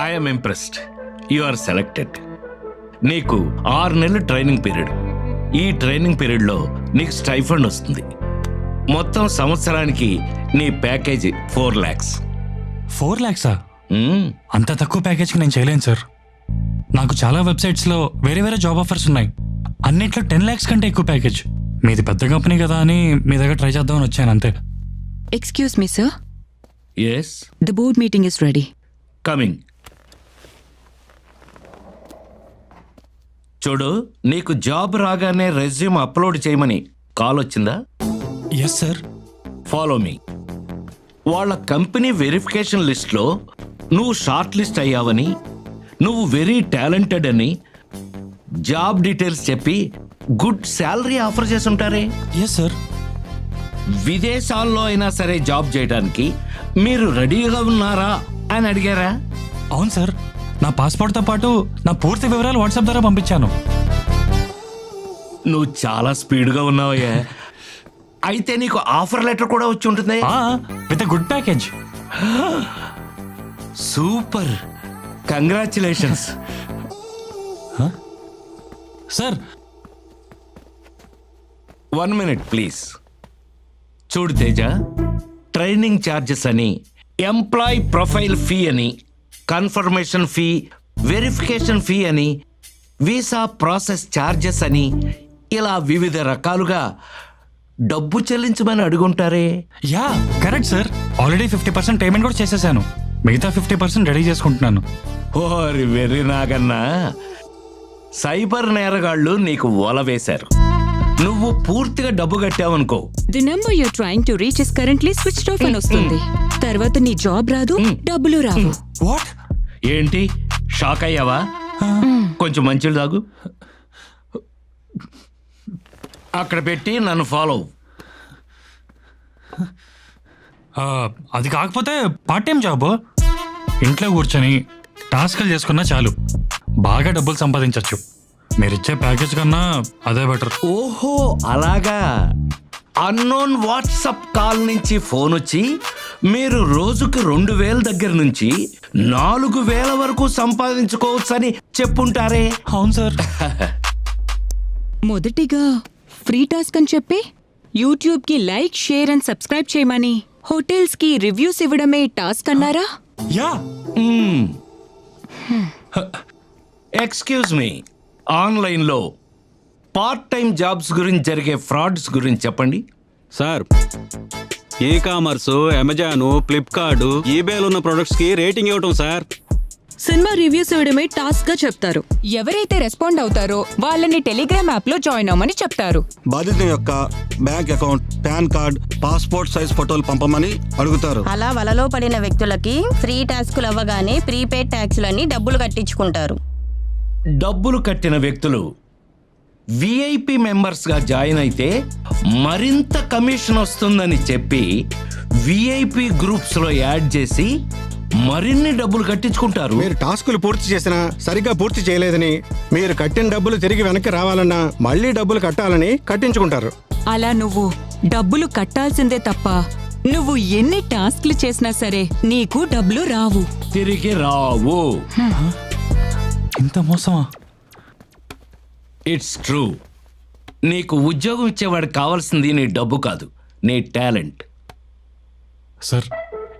I'm impressed. You are selected. నీకు 6 నెలలు training period. ఈ ట్రైనింగ్ పీరియడ్లో నీకు స్టైఫండ్ వస్తుంది. మొత్తం సంవత్సరానికి నీ ప్యాకేజీ 4 lakhs. 4 lakhsా? అంత తక్కువ ప్యాకేజ్కి నేను చేయలేను సార్. నాకు చాలా వెబ్సైట్స్లో వేరే వేరే జాబ్ ఆఫర్స్ ఉన్నాయి. అన్నిట్లో 10 lakhs కంటే ఎక్కువ ప్యాకేజ్. మీది పెద్ద కంపెనీ కదా అని మీ దగ్గర ట్రై చేద్దామని వచ్చాను అంతే. Excuse me sir. Yes, the board meeting is ready. Coming. చూడు, నీకు జాబ్ రాగానే రెజ్యూమ్ అప్లోడ్ చేయమని కాల్ వచ్చిందా? Yes sir. Follow me. వాళ్ళ కంపెనీ వెరిఫికేషన్ లిస్ట్లో నువ్వు షార్ట్ లిస్ట్ అయ్యావని, నువ్వు వెరీ టాలెంటెడ్ అని జాబ్ డీటెయిల్స్ చెప్పి గుడ్ శాలరీ ఆఫర్ చేసి ఉంటారే. Yes sir. విదేశాల్లో అయినా సరే జాబ్ చేయడానికి మీరు రెడీగా ఉన్నారా అని అడిగారా? అవును సార్. నా పాస్పోర్ట్తో పాటు నా పూర్తి వివరాలు వాట్సాప్ ద్వారా పంపించాను. నువ్వు చాలా స్పీడ్గా ఉన్నావయ్యా. అయితే నీకు ఆఫర్ లెటర్ కూడా వచ్చి ఉంటుంది. With good package. Super, congratulations. Sir 1 minute please. చూడు తేజ, ట్రైనింగ్ ఛార్జెస్ అని, ఎంప్లాయ్ ప్రొఫైల్ ఫీ అని, కన్ఫర్మేషన్ ఫీ, వెరిఫికేషన్ ఫీ అని, వీసా ప్రాసెస్ ఛార్జెస్ అని, ఇలా వివిధ రకాలుగా డబ్బు చెల్లించమని అడుగుంటారే. Yeah correct sir. Already 50% payment కూడా చేసేసాను. మిగతా 50% రెడీ చేసుకుంటున్నాను. ఓరి వెర్రి నాగన్నా, సైబర్ నేరగాళ్ళు నీకు వల వేశారు. నువ్వు పూర్తిగా డబ్బు కట్టావనుకో, the number you trying to reach is currently switched off అని వస్తుంది. తర్వాత నీ జాబ్ రాదు, డబ్బులు రావు. వాట్? ఏంటి షాక్ అయ్యావా? కొంచెం మంచిలు తాగు. అక్కడ పెట్టి నన్ను ఫాలో. అది కాకపోతే పార్ట్ టైం జాబ్. ఇంట్లో కూర్చొని టాస్క్లు చేసుకున్నా చాలు, బాగా డబ్బులు సంపాదించవచ్చు. మీరిచ్చే ప్యాకేజ్ కన్నా అదే బెటర్. ఓహో అలాగా. అన్నోన్ వాట్సాప్ కాల్ నుంచి ఫోన్ వచ్చి మీరు రోజుకి 2,000 దగ్గర నుంచి 4,000 వరకు సంపాదించుకోవచ్చని చెప్పుంటారే. అవును సార్. మొదటిగా ఫ్రీ టాస్క్ అని చెప్పి యూట్యూబ్ కి లైక్, షేర్ అండ్ సబ్స్క్రైబ్ చేయమని, హోటల్స్ కి రివ్యూస్ ఇవ్వడమే టాస్క్ అన్నారా? యా. ఎక్స్క్యూజ్ మీ, ఆన్లైన్లో పార్ట్ టైం జాబ్స్ గురించి జరిగే ఫ్రాడ్స్ గురించి చెప్పండి. Sir, e commerce, Amazon, Flipkart, ఈబేలో ఉన్న ప్రొడక్ట్స్ కి రేటింగ్ ఇవ్వటం సార్. సినిమా రివ్యూస్ ఇవ్వడమే టాస్క్ గా చెప్తారు. ఎవరైతే రెస్పాండ్ అవుతారో వాళ్ళని టెలిగ్రామ్ యాప్ లో జాయిన్ అవ్వమని చెప్తారు. బాధితుని యొక్క bank account, pan card, passport size ఫోటోలు పంపమని అడుగుతారు. అలా వలలో పడిన వ్యక్తులకి ఫ్రీ టాస్కులు అవ్వగానే ప్రీపెయిడ్ ట్యాక్సులని డబ్బులు కట్టించుకుంటారు. డబ్బులు కట్టిన వ్యక్తులు విఐపి మెంబర్స్గా జాయిన్ అయితే మరింత కమిషన్ వస్తుందని చెప్పి విఐపి గ్రూప్స్లో యాడ్ చేసి మరిన్ని డబ్బులు కట్టించుకుంటారు. మీరు టాస్కులు పూర్తి చేసినా సరిగ్గా పూర్తి చేయలేదని, మీరు కట్టిన డబ్బులు తిరిగి వెనక్కి రావాలన్నా మళ్ళీ డబ్బులు కట్టాలని కట్టించుకుంటారు. అలా నువ్వు డబ్బులు కట్టాల్సిందే తప్ప నువ్వు ఎన్ని టాస్క్లు చేసినా సరే నీకు డబ్బులు రావు, తిరిగి రావు. ఇంత మోసమా? It's true. నీకు ఉద్యోగం ఇచ్చేవాడికి కావాల్సింది నీ డబ్బు కాదు, నీ టాలెంట్. సార్,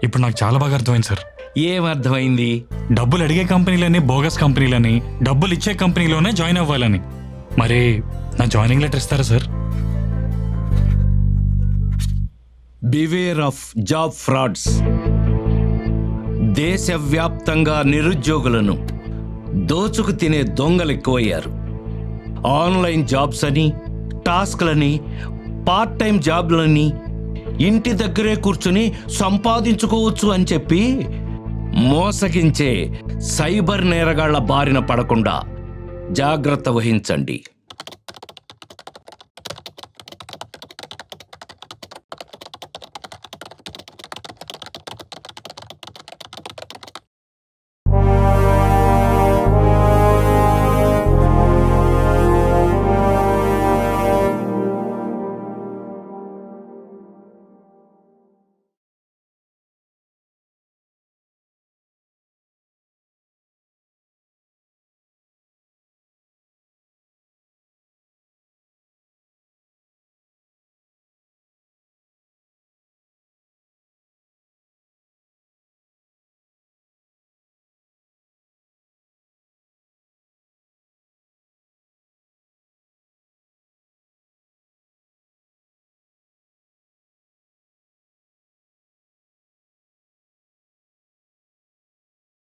ఇప్పుడు నాకు చాలా బాగా అర్థమైంది సార్. ఏమర్థమైంది? డబ్బులు అడిగే కంపెనీలని బోగస్ కంపెనీలని, డబ్బులు ఇచ్చే కంపెనీలోనే జాయిన్ అవ్వాలని. మరి నా జాయినింగ్ లెటర్ ఇస్తారా sir? Beware of job frauds. దేశవ్యాప్తంగా నిరుద్యోగులను దోచుకు తినే దొంగలు ఎక్కువయ్యారు. ఆన్లైన్ జాబ్స్ అని, టాస్క్లని, పార్ట్ టైం జాబ్లని, ఇంటి దగ్గరే కూర్చుని సంపాదించుకోవచ్చు అని చెప్పి మోసగించే సైబర్ నేరగాళ్ల బారిన పడకుండా జాగ్రత్త వహించండి.